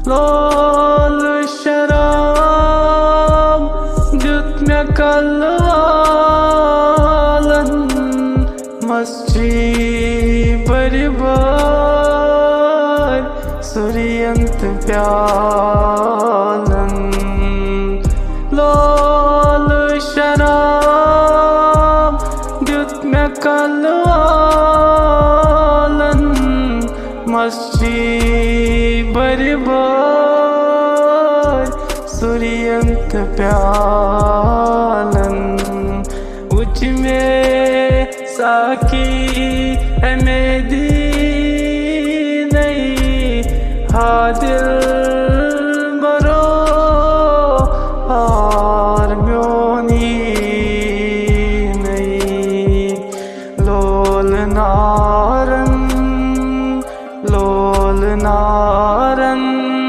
लोल शराब दित मे कलवालन मस्जी बरबार सूर्यंत प्यालन लोल शराब दित मे कलवालन मस्जी बरबार सूर्यंत प्यालन उच में साकी है मेदी नहीं हा दिल